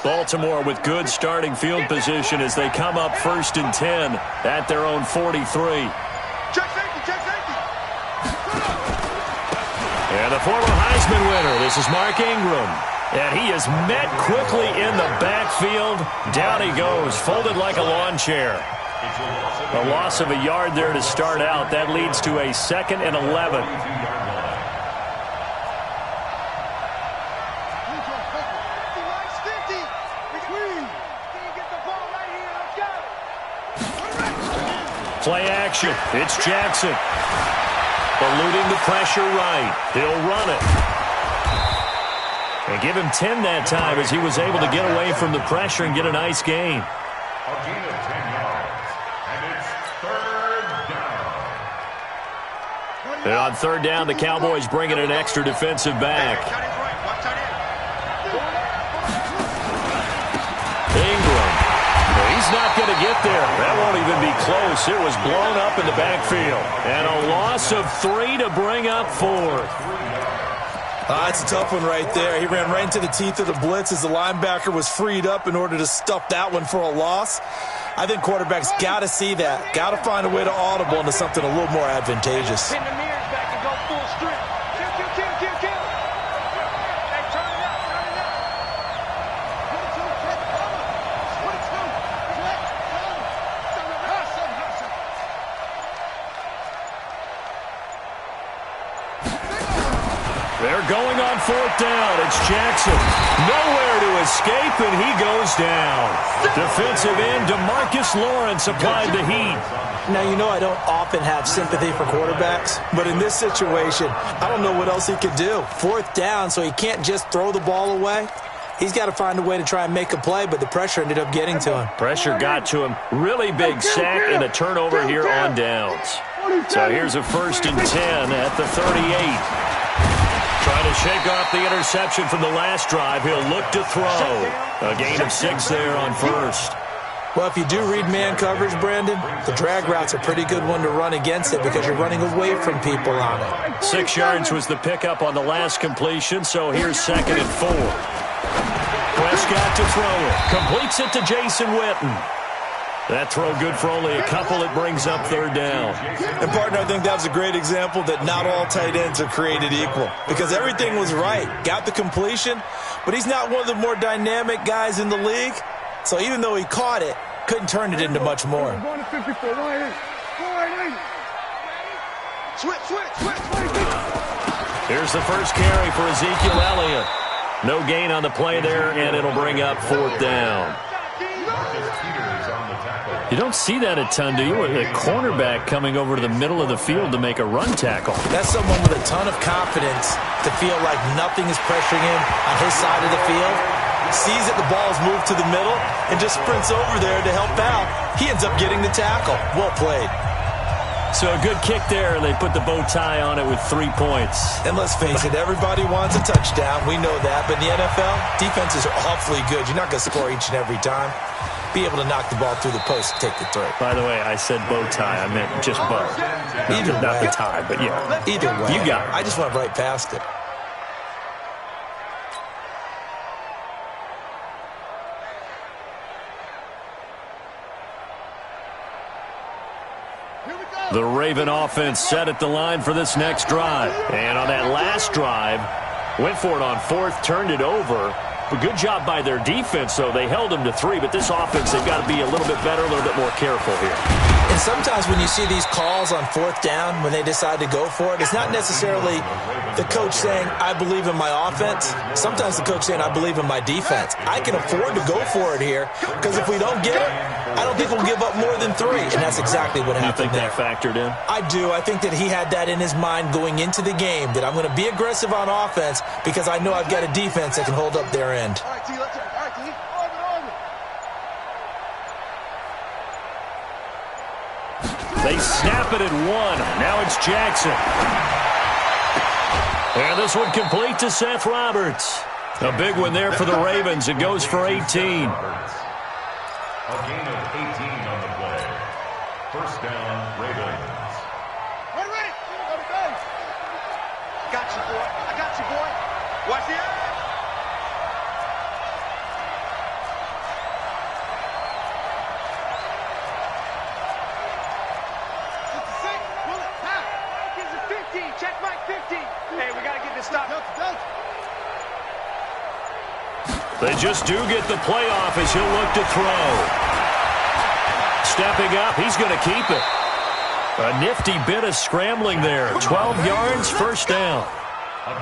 Baltimore with good starting field position as they come up 1st and 10 at their own 43. Check safety. And the former Heisman winner, this is Mark Ingram. And he is met quickly in the backfield. Down he goes, folded like a lawn chair. A loss of a yard there to start out. That leads to a 2nd and 11. Play action. It's Jackson. Eluding the pressure right. He'll run it. And give him 10 that time as he was able to get away from the pressure and get a nice gain. A gain of 10 yards. And it's 3rd down. And on 3rd down, the Cowboys bring in an extra defensive back. Ingram. He's not going to get there. That won't even be close. It was blown up in the backfield. And a loss of 3 to bring up 4th. That's a tough one right there. He ran right into the teeth of the blitz as the linebacker was freed up in order to stuff that one for a loss. I think quarterbacks got to see that. Got to find a way to audible into something a little more advantageous. Pin the mirrors back and go full strip. Kill. Hey, turn it up. They're going on 4th down. It's Jackson. Nowhere to escape, and he goes down. Defensive end DeMarcus Lawrence applied the heat. Now, you know I don't often have sympathy for quarterbacks, but in this situation, I don't know what else he could do. 4th down, so he can't just throw the ball away. He's got to find a way to try and make a play, but the pressure ended up getting to him. Pressure got to him. Really big sack and a turnover here on downs. So here's a 1st and 10 at the 38. Trying to shake off the interception from the last drive. He'll look to throw. A gain of 6 there on 1st. Well, if you do read man coverage, Brandon, the drag route's a pretty good one to run against it because you're running away from people on it. 6 yards was the pickup on the last completion, so here's 2nd and 4. Prescott to throw it. Completes it to Jason Witten. That throw good for only a couple. It brings up 3rd down. And, partner, I think that was a great example that not all tight ends are created equal because everything was right. Got the completion, but he's not one of the more dynamic guys in the league. So even though he caught it, couldn't turn it into much more. Here's the first carry for Ezekiel Elliott. No gain on the play there, and it'll bring up 4th down. You don't see that a ton, do you? A cornerback coming over to the middle of the field to make a run tackle. That's someone with a ton of confidence to feel like nothing is pressuring him on his side of the field. Sees that the ball's moved to the middle and just sprints over there to help out. He ends up getting the tackle. Well played. So a good kick there, and they put the bow tie on it with 3 points. And let's face it, everybody wants a touchdown. We know that. But in the NFL, defenses are awfully good. You're not going to score each and every time. Be able to knock the ball through the post and take the throw. By the way, I said bow tie. I meant just bow. Either not way. the tie, but yeah. Either way. You got it. I just went right past it. The Raven offense set at the line for this next drive. And on that last drive, went for it on 4th, turned it over. A good job by their defense, though. They held them to 3, but this offense, they've got to be a little bit better, a little bit more careful here. And sometimes when you see these calls on 4th down, when they decide to go for it, it's not necessarily the coach saying, I believe in my offense. Sometimes the coach saying, I believe in my defense. I can afford to go for it here because if we don't get it, I don't think we'll give up more than 3. And that's exactly what happened there. You think that factored in? I do. I think that he had that in his mind going into the game, that I'm going to be aggressive on offense because I know I've got a defense that can hold up their end. All right, T, let's go. All right, T. They snap it at 1. Now it's Jackson. And this one complete to Seth Roberts. A big one there for the Ravens. It goes for 18. A gain of 18 on the play. 1st down, Ravens. Ready. Got you, boy. I got you, boy. Watch the eye. 50. Hey, we got to get this stop. They just do get the play off as he'll look to throw. Stepping up, he's going to keep it. A nifty bit of scrambling there. 12 yards, first down.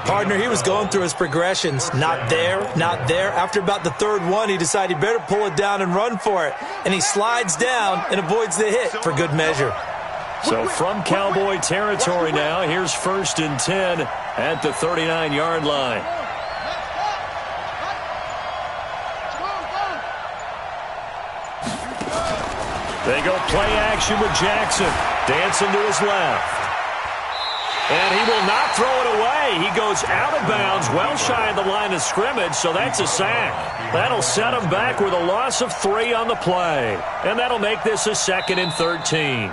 Partner, he was going through his progressions. Not there, not there. After about the third one, he decided he better pull it down and run for it. And he slides down and avoids the hit for good measure. So from Cowboy territory now, here's 1st and 10 at the 39-yard line. They go play action with Jackson. Dancing to his left. And he will not throw it away. He goes out of bounds, well shy of the line of scrimmage, so that's a sack. That'll set him back with a loss of 3 on the play. And that'll make this a 2nd and 13.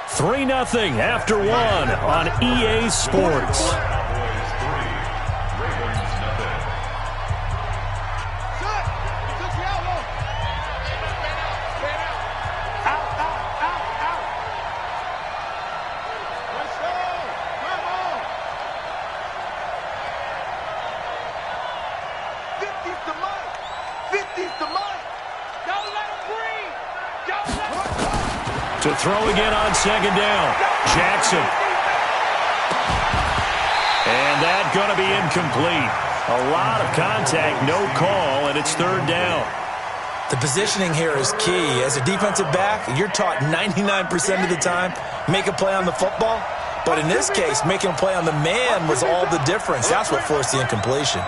3-0 after 1 on EA Sports. To throw again on 2nd down. Jackson. And that's going to be incomplete. A lot of contact, no call, and it's 3rd down. The positioning here is key. As a defensive back, you're taught 99% of the time, make a play on the football. But in this case, making a play on the man was all the difference. That's what forced the incompletion.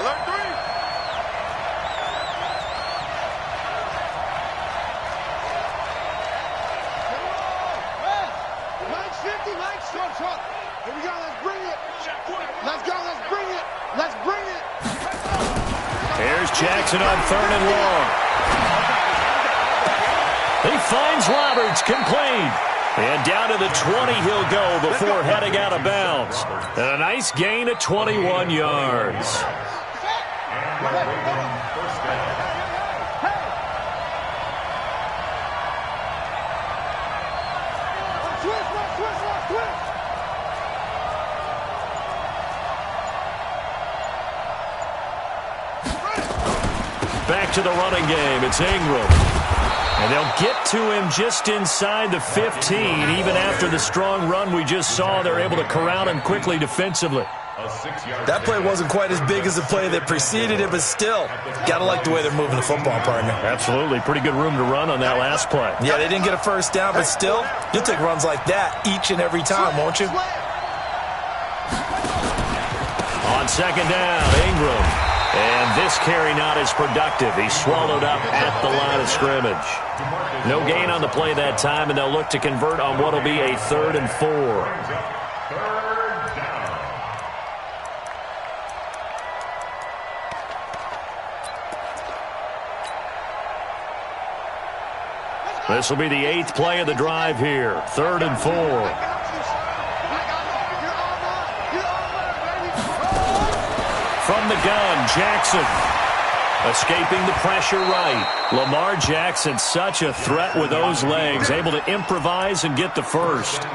Jackson on 3rd and long. He finds Roberts, complete. And down to the 20 he'll go before heading out of bounds. And a nice gain of 21 yards. Back to the running game. It's Ingram. And they'll get to him just inside the 15. Even after the strong run we just saw, they're able to corral him quickly defensively. That play wasn't quite as big as the play that preceded it, but still, got to like the way they're moving the football, partner. Absolutely. Pretty good room to run on that last play. Yeah, they didn't get a first down, but still, you'll take runs like that each and every time, won't you? On 2nd down, Ingram. And this carry not as productive. He's swallowed up at the line of scrimmage. No gain on the play that time, and they'll look to convert on what will be a 3rd and 4. This will be the 8th play of the drive here. 3rd and 4. From the gun, Jackson. Escaping the pressure right. Lamar Jackson, such a threat with those legs, able to improvise and get the first.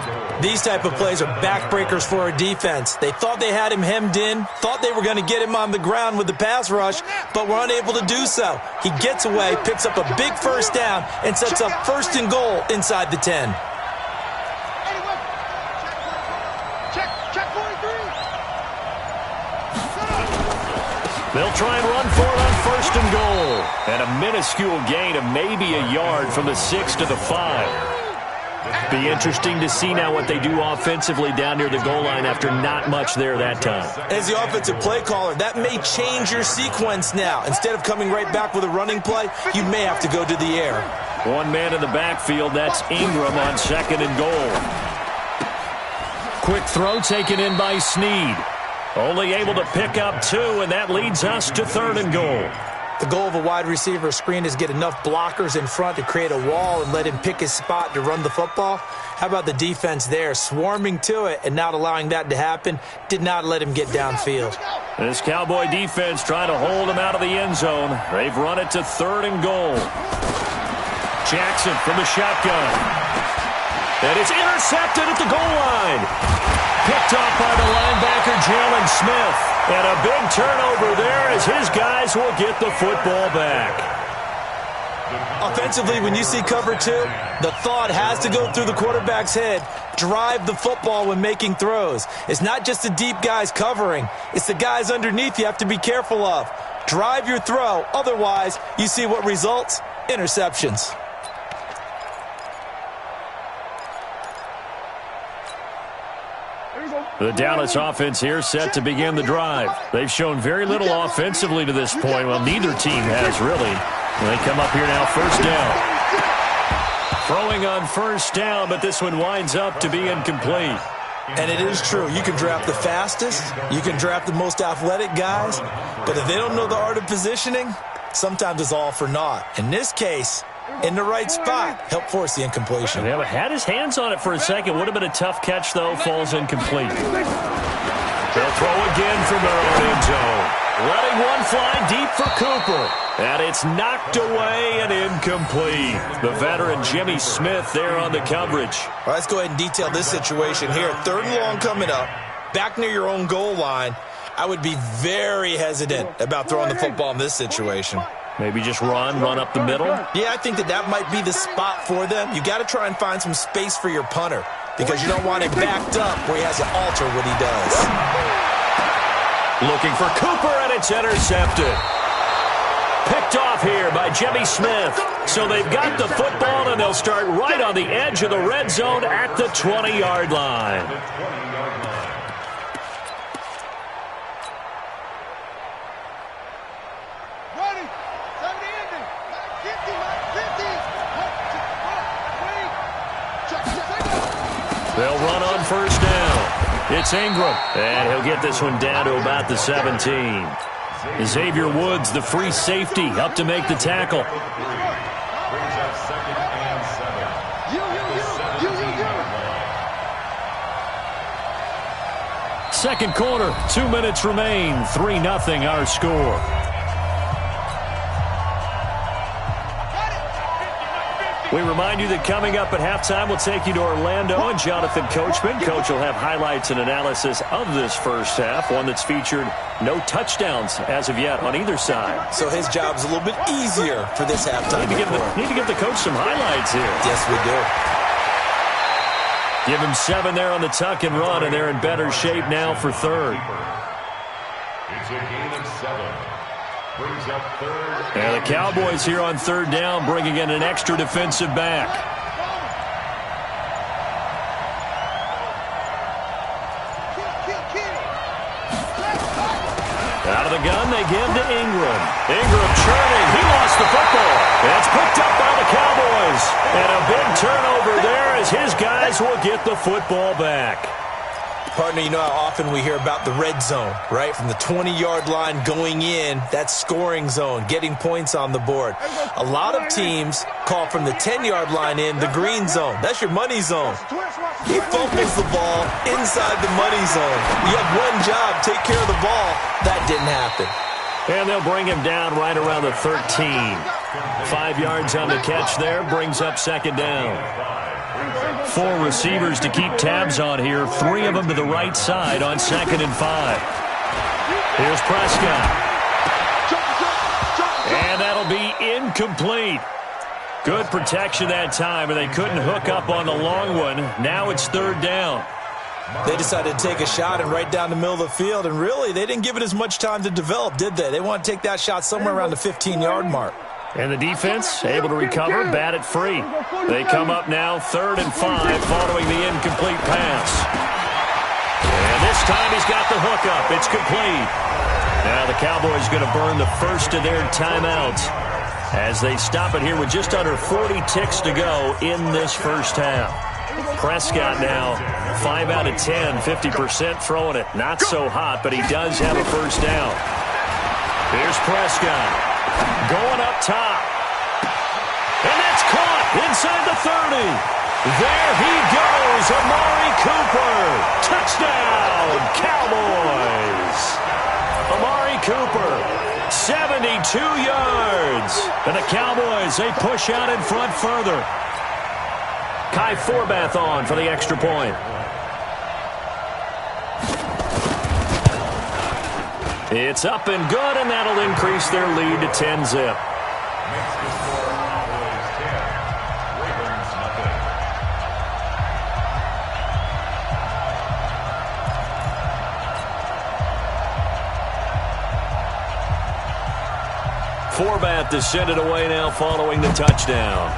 These type of plays are backbreakers for a defense. They thought they had him hemmed in, thought they were going to get him on the ground with the pass rush, but were unable to do so. He gets away, picks up a big first down, and sets up 1st and goal inside the 10. They'll try and run for it on 1st and goal. And a minuscule gain of maybe a yard from the 6 to the 5. Be interesting to see now what they do offensively down near the goal line after not much there that time. As the offensive play caller, that may change your sequence now. Instead of coming right back with a running play, you may have to go to the air. One man in the backfield, that's Ingram on 2nd and goal. Quick throw taken in by Snead. Only able to pick up 2, and that leads us to 3rd and goal. The goal of a wide receiver screen is get enough blockers in front to create a wall and let him pick his spot to run the football. How about the defense there, swarming to it and not allowing that to happen, did not let him get downfield. This Cowboy defense trying to hold him out of the end zone. They've run it to 3rd and goal. Jackson from the shotgun. And it's intercepted at the goal line. Picked off by the linebacker, Jalen Smith. And a big turnover there as his guys will get the football back. Offensively, when you see cover two, the thought has to go through the quarterback's head. Drive the football when making throws. It's not just the deep guys covering. It's the guys underneath you have to be careful of. Drive your throw. Otherwise, you see what results? Interceptions. The Dallas offense here set to begin the drive. They've shown very little offensively to this point. Well, neither team has really. They come up here now, first down. Throwing on first down, but this one winds up to be incomplete. And it is true. You can draft the fastest. You can draft the most athletic guys. But if they don't know the art of positioning, sometimes it's all for naught. In this case, in the right spot, help force the incompletion. Yeah, but had his hands on it for a second. Would have been a tough catch, though. Falls incomplete. They'll throw again from their own end zone. Letting one fly deep for Cooper. And it's knocked away and incomplete. The veteran Jimmy Smith there on the coverage. All right, let's go ahead and detail this situation here. 3rd and long coming up. Back near your own goal line. I would be very hesitant about throwing the football in this situation. Maybe just run up the middle? Yeah, I think that might be the spot for them. You got to try and find some space for your punter because you don't want him backed up where he has to alter what he does. Looking for Cooper, and it's intercepted. Picked off here by Jimmy Smith. So they've got the football, and they'll start right on the edge of the red zone at the 20-yard line. They'll run on first down. It's Ingram, and he'll get this one down to about the 17. Xavier Woods, the free safety, up to make the tackle. Second quarter, 2 minutes remain. 3-0 our score. We remind you that coming up at halftime, we'll take you to Orlando and Jonathan Coachman. Coach will have highlights and analysis of this first half, one that's featured no touchdowns as of yet on either side. So his job's a little bit easier for this halftime. Need to give the coach some highlights here. Yes, we do. Give him 7 there on the tuck and run, and they're in better shape now for third. It's a gain of 7. Brings up third. And the Cowboys here on third down, bringing in an extra defensive back. Out of the gun, they give to Ingram. Ingram churning. He lost the football. That's picked up by the Cowboys. And a big turnover there as his guys will get the football back. Partner, you know how often we hear about the red zone, right? From the 20-yard line going in, that's scoring zone, getting points on the board. A lot of teams call from the 10-yard line in the green zone. That's your money zone. He fumbles the ball inside the money zone. You have one job, take care of the ball. That didn't happen. And they'll bring him down right around the 13. 5 yards on the catch there, brings up second down. 4 receivers to keep tabs on here. 3 of them to the right side on 2nd and 5. Here's Prescott. And that'll be incomplete. Good protection that time, and they couldn't hook up on the long one. Now it's third down. They decided to take a shot and right down the middle of the field, and really, they didn't give it as much time to develop, did they? They want to take that shot somewhere around the 15-yard mark. And the defense able to recover, bat it free. They come up now 3rd and 5 following the incomplete pass. And this time he's got the hookup. It's complete. Now the Cowboys going to burn the first of their timeouts as they stop it here with just under 40 ticks to go in this first half. Prescott now 5 out of 10, 50% throwing it. Not so hot, but he does have a first down. Here's Prescott. Going up top. And that's caught inside the 30. There he goes, Amari Cooper. Touchdown, Cowboys. Amari Cooper, 72 yards. And the Cowboys, they push out in front further. Kai Forbath on for the extra point. It's up and good, and that'll increase their lead to 10-zip. Makes the score Cowboys 10, Ravens nothing. Forbath to send it away now following the touchdown.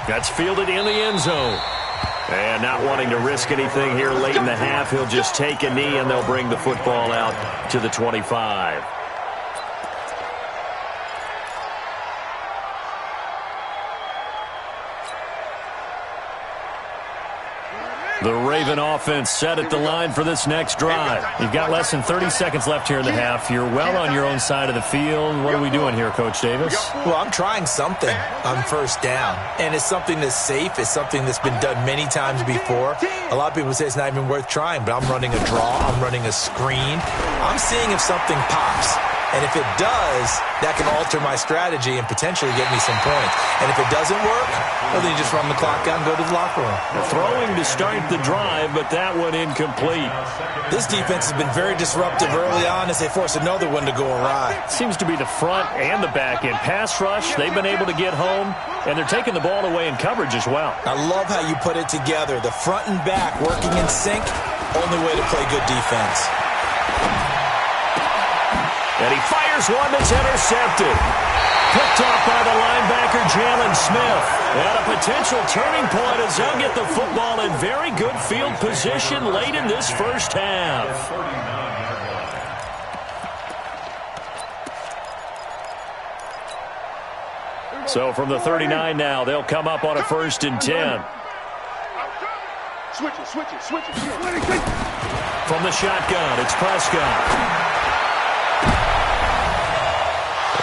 That's fielded in the end zone. And not wanting to risk anything here late in the half, he'll just take a knee and they'll bring the football out to the 25. The Raven offense set at the line for this next drive. You've got less than 30 seconds left here in the half. You're well on your own side of the field. What are we doing here, Coach Davis? Well, I'm trying something on first down, and it's something that's safe. It's something that's been done many times before. A lot of people say it's not even worth trying, but I'm running a draw. I'm running a screen. I'm seeing if something pops. And if it does, that can alter my strategy and potentially get me some points. And if it doesn't work, well, then you just run the clock out and go to the locker room. Throwing to start the drive, but that one incomplete. This defense has been very disruptive early on as they force another one to go awry. Seems to be the front and the back end. Pass rush, they've been able to get home, and they're taking the ball away in coverage as well. I love how you put it together. The front and back working in sync, only way to play good defense. And he fires one that's intercepted. Picked off by the linebacker, Jalen Smith. And a potential turning point as they'll get the football in very good field position late in this first half. So from the 39 now, they'll come up on a 1st and 10. Switch it. From the shotgun, it's Prescott.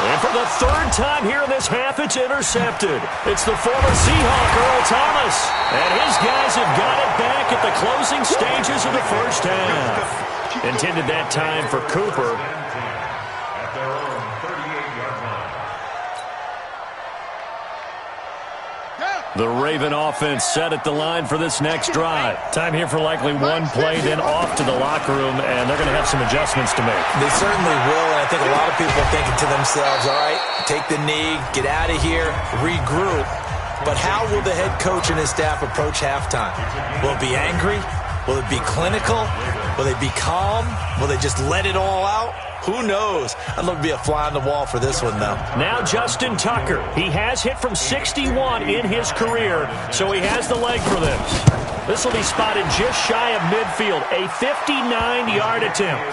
And for the 3rd time here in this half, it's intercepted. It's the former Seahawk, Earl Thomas. And his guys have got it back at the closing stages of the first half. Intended that time for Cooper. At their own 38-yard line. The Raven offense set at the line for this next drive. Time here for likely one play, then off to the locker room, and they're going to have some adjustments to make. They certainly will, and I think a lot of people are thinking to themselves, all right, take the knee, get out of here, regroup. But how will the head coach and his staff approach halftime? Will it be angry? Will it be clinical? Will they be calm? Will they just let it all out? Who knows? I'd love to be a fly on the wall for this one, though. Now Justin Tucker. He has hit from 61 in his career, so he has the leg for this. This will be spotted just shy of midfield, a 59-yard attempt.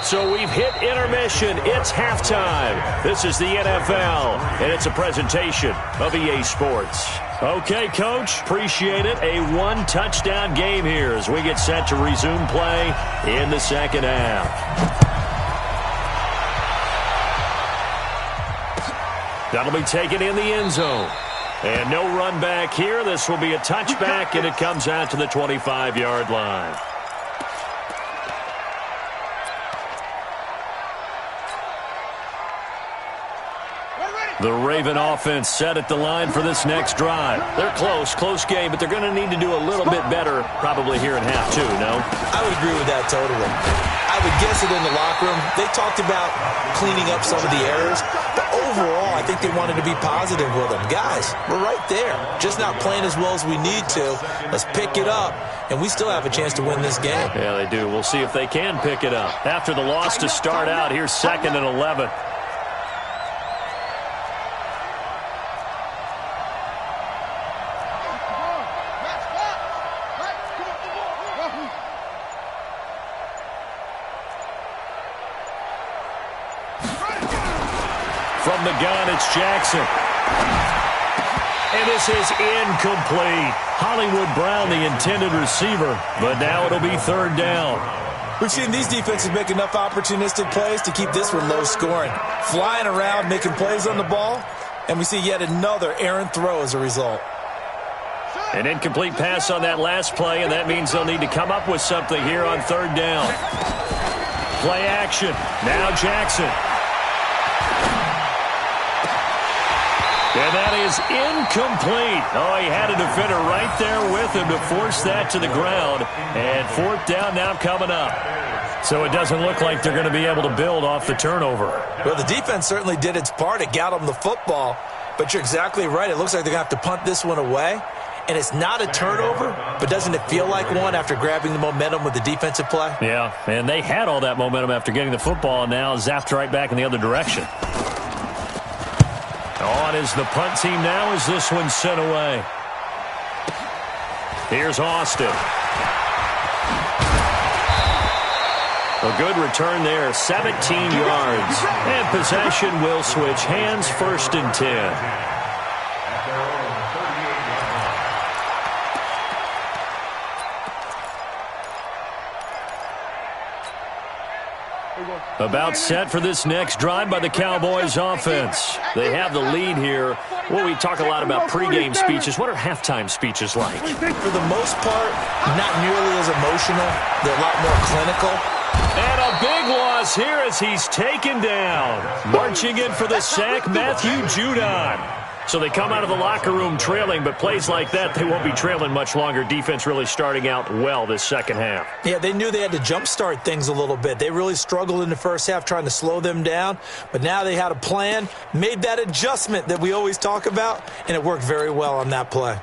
So we've hit intermission. It's halftime. This is the NFL, and it's a presentation of EA Sports. Okay, Coach, appreciate it. A one-touchdown game here as we get set to resume play in the second half. That'll be taken in the end zone. And no run back here. This will be a touchback, and it comes out to the 25-yard line. The Raven offense set at the line for this next drive. They're close game, but they're going to need to do a little bit better probably here in half two, no? I would agree with that totally. I would guess it in the locker room. They talked about cleaning up some of the errors, but overall, I think they wanted to be positive with them. Guys, we're right there. Just not playing as well as we need to. Let's pick it up, and we still have a chance to win this game. Yeah, they do. We'll see if they can pick it up. After the loss to start out, here's 2nd and 11. From the gun, it's Jackson. And this is incomplete. Hollywood Brown, the intended receiver, but now it'll be 3rd down. We've seen these defenses make enough opportunistic plays to keep this one low scoring. Flying around, making plays on the ball, and we see yet another errant throw as a result. An incomplete pass on that last play, and that means they'll need to come up with something here on 3rd down. Play action. Now Jackson. And that is incomplete. Oh, he had a defender right there with him to force that to the ground. And fourth down now coming up. So it doesn't look like they're going to be able to build off the turnover. Well, the defense certainly did its part. It got them the football. But you're exactly right. It looks like they're going to have to punt this one away. And it's not a turnover, but doesn't it feel like one after grabbing the momentum with the defensive play? Yeah, and they had all that momentum after getting the football, and now zapped right back in the other direction. On is the punt team now as this one's sent away. Here's Austin. A good return there, 17 yards. And possession will switch hands, 1st and 10. About set for this next drive by the Cowboys offense. They have the lead here. Well, we talk a lot about pregame speeches. What are halftime speeches like? For the most part, not nearly as emotional. They're a lot more clinical. And a big loss here as he's taken down. Marching in for the sack, Matthew Judon. So they come out of the locker room trailing, but plays like that, they won't be trailing much longer. Defense really starting out well this second half. Yeah, they knew they had to jumpstart things a little bit. They really struggled in the first half trying to slow them down, but now they had a plan, made that adjustment that we always talk about, and it worked very well on that play.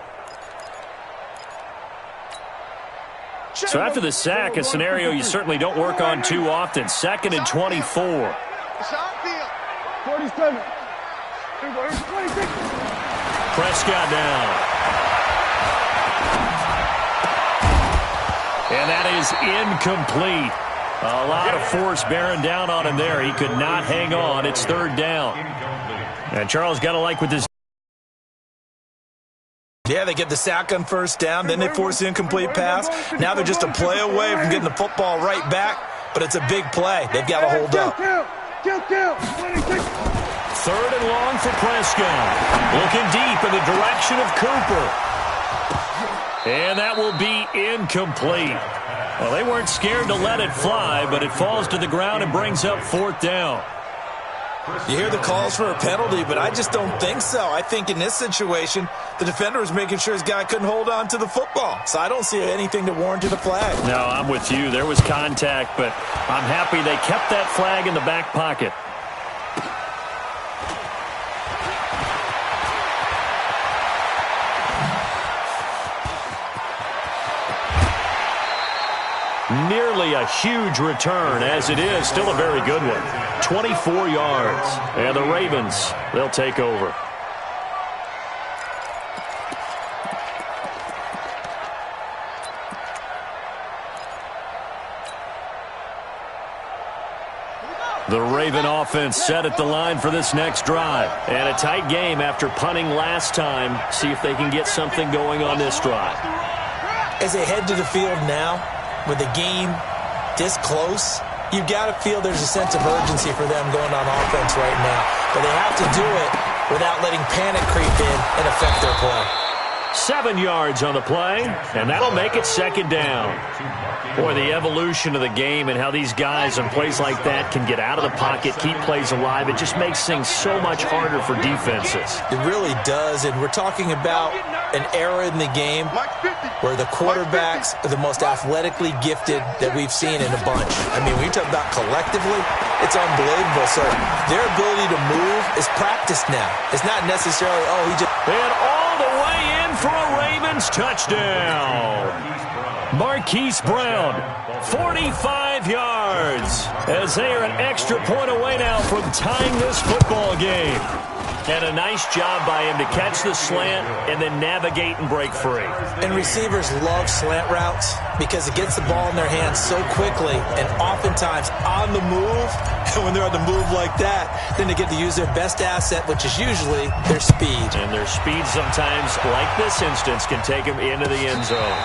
So after the sack, a scenario you certainly don't work on too often. 2nd and 24. 47. Prescott down. And that is incomplete. A lot of force bearing down on him there. He could not hang on. It's 3rd down. And Charles got to like with this. Yeah, they get the sack on 1st down. Then they force the incomplete pass. Now they're just a play away from getting the football right back. But it's a big play. They've got to hold up. 3rd and long for Prescott. Looking deep in the direction of Cooper. And that will be incomplete. Well, they weren't scared to let it fly, but it falls to the ground and brings up 4th down. You hear the calls for a penalty, but I just don't think so. I think in this situation, the defender was making sure his guy couldn't hold on to the football. So I don't see anything that warranted a flag. No, I'm with you. There was contact, but I'm happy they kept that flag in the back pocket. Nearly a huge return, as it is still a very good one. 24 yards. And the Ravens, they'll take over. The Raven offense set at the line for this next drive. And a tight game after punting last time. See if they can get something going on this drive. As they head to the field now, with the game this close, you've got to feel there's a sense of urgency for them going on offense right now. But they have to do it without letting panic creep in and affect their play. 7 yards on the play, and that'll make it 2nd down. Boy, the evolution of the game and how these guys on plays like that can get out of the pocket, keep plays alive, it just makes things so much harder for defenses. It really does, and we're talking about an era in the game where the quarterbacks are the most athletically gifted that we've seen in a bunch. I mean, when you talk about collectively, it's unbelievable. So their ability to move is practiced now. It's not necessarily, oh, he just... And all the way in for a Ravens touchdown. Marquise Brown, 45 yards, as they are an extra point away now from tying this football game. And a nice job by him to catch the slant and then navigate and break free. And receivers love slant routes because it gets the ball in their hands so quickly and oftentimes on the move. And when they're on the move like that, then they get to use their best asset, which is usually their speed. And their speed sometimes, like this instance, can take them into the end zone.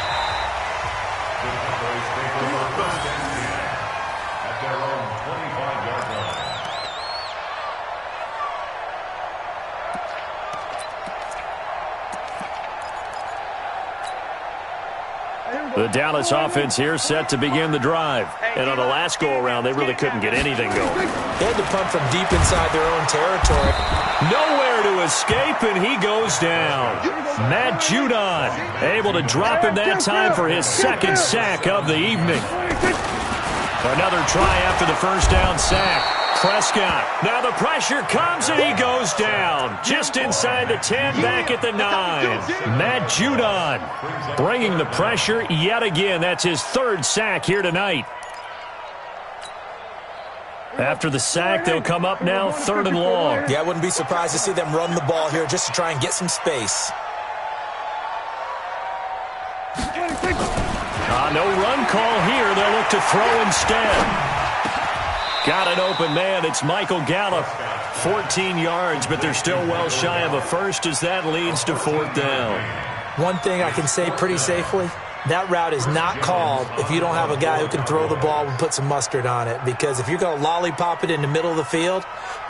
The Dallas offense here set to begin the drive. And on the last go-around, they really couldn't get anything going. They had to punt from deep inside their own territory. Nowhere to escape, and he goes down. Matt Judon able to drop him that time for his second sack of the evening. Another try after the first down sack. Prescott. Now the pressure comes, and he goes down. Just inside the 10, back at the 9. Matt Judon bringing the pressure yet again. That's his third sack here tonight. After the sack, they'll come up now 3rd and long. Yeah, I wouldn't be surprised to see them run the ball here just to try and get some space. No run call here. They'll look to throw instead. Got an open man. It's Michael Gallup. 14 yards, but they're still well shy of a first as that leads to 4th down. One thing I can say pretty safely, that route is not called if you don't have a guy who can throw the ball and put some mustard on it. Because if you're going to lollipop it in the middle of the field,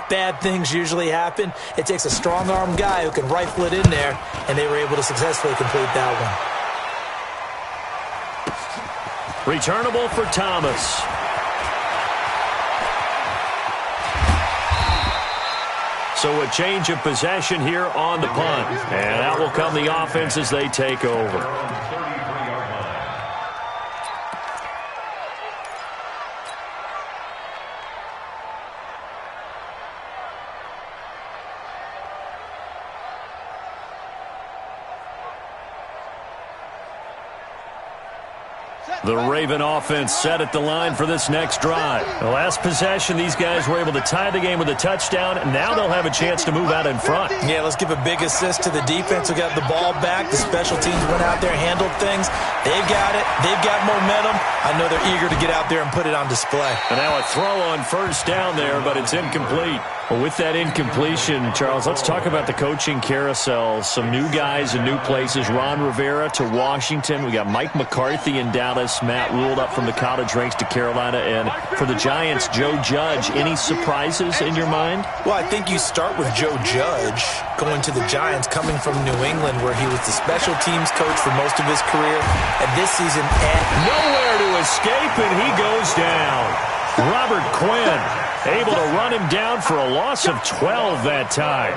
bad things usually happen. It takes a strong-arm guy who can rifle it in there, and they were able to successfully complete that one. Returnable for Thomas. So a change of possession here on the punt. And out will come the offense as they take over. The Raven offense set at the line for this next drive. The last possession, these guys were able to tie the game with a touchdown, and now they'll have a chance to move out in front. Yeah, let's give a big assist to the defense who got the ball back. The special teams went out there, handled things. They've got it. They've got momentum. I know they're eager to get out there and put it on display. And now a throw on first down there, but it's incomplete. Well, with that incompletion, Charles, let's talk about the coaching carousel. Some new guys in new places. Ron Rivera to Washington. We got Mike McCarthy in Dallas. Matt ruled up from the college ranks to Carolina. And for the Giants, Joe Judge. Any surprises in your mind? Well, I think you start with Joe Judge going to the Giants, coming from New England, where he was the special teams coach for most of his career. And this season, nowhere to escape, and he goes down. Robert Quinn able to run him down for a loss of 12 that time.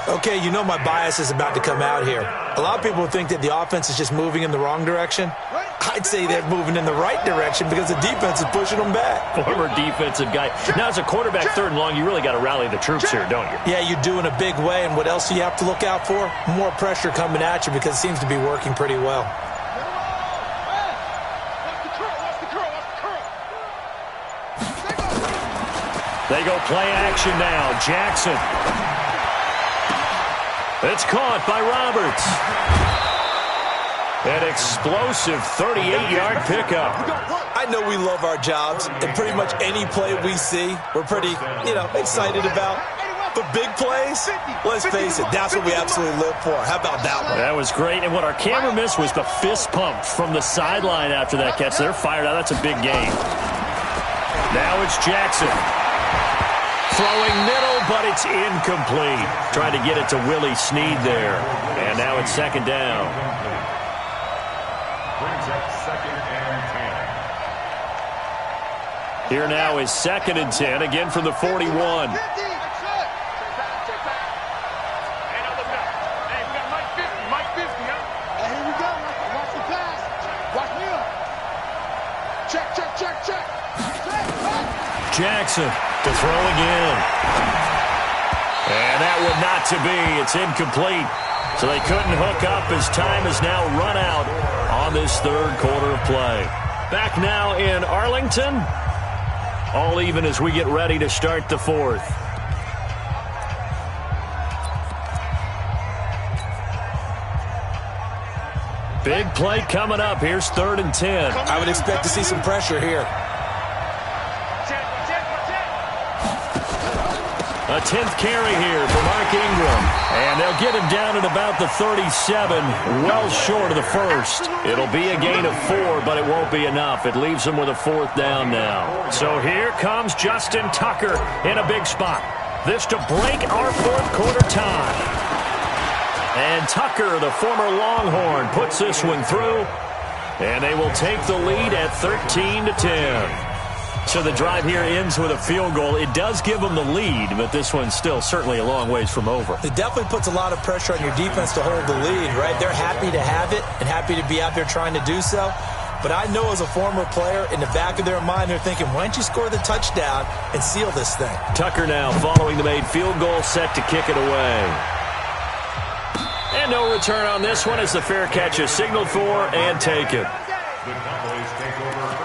Okay, you know my bias is about to come out here. A lot of people think that the offense is just moving in the wrong direction. I'd say they're moving in the right direction because the defense is pushing them back. Former defensive guy. Now, as a quarterback, 3rd and long, you really got to rally the troops here, don't you? Yeah, you do in a big way. And what else do you have to look out for? More pressure coming at you because it seems to be working pretty well. They go play action now. Jackson. It's caught by Roberts. An explosive 38-yard pickup. I know we love our jobs, and pretty much any play we see, we're pretty, excited about. The big plays, let's face it, that's what we absolutely live for. How about that one? That was great, and what our camera missed was the fist pump from the sideline after that catch. They're fired out. That's a big game. Now it's Jackson. Throwing middle, but it's incomplete. Trying to get it to Willie Snead there. And now it's 2nd down. Brings up 2nd and 10. Here now is 2nd and 10, again from the 41. Jackson to throw again. And that would not to be. It's incomplete. So they couldn't hook up as time has now run out on this 3rd quarter of play. Back now in Arlington. All even as we get ready to start the 4th. Big play coming up. Here's 3rd and 10. I would expect to see some pressure here. A 10th carry here for Mark Ingram. And they'll get him down at about the 37, well short of the first. It'll be a gain of 4, but it won't be enough. It leaves them with a 4th down now. So here comes Justin Tucker in a big spot. This to break our 4th quarter tie. And Tucker, the former Longhorn, puts this one through. And they will take the lead at 13-10. So the drive here ends with a field goal. It does give them the lead, but this one's still certainly a long ways from over. It definitely puts a lot of pressure on your defense to hold the lead, right? They're happy to have it and happy to be out there trying to do so. But I know as a former player, in the back of their mind, they're thinking, why don't you score the touchdown and seal this thing? Tucker now following the made field goal, set to kick it away. And no return on this one as the fair catch is signaled for and taken. The Cowboys take over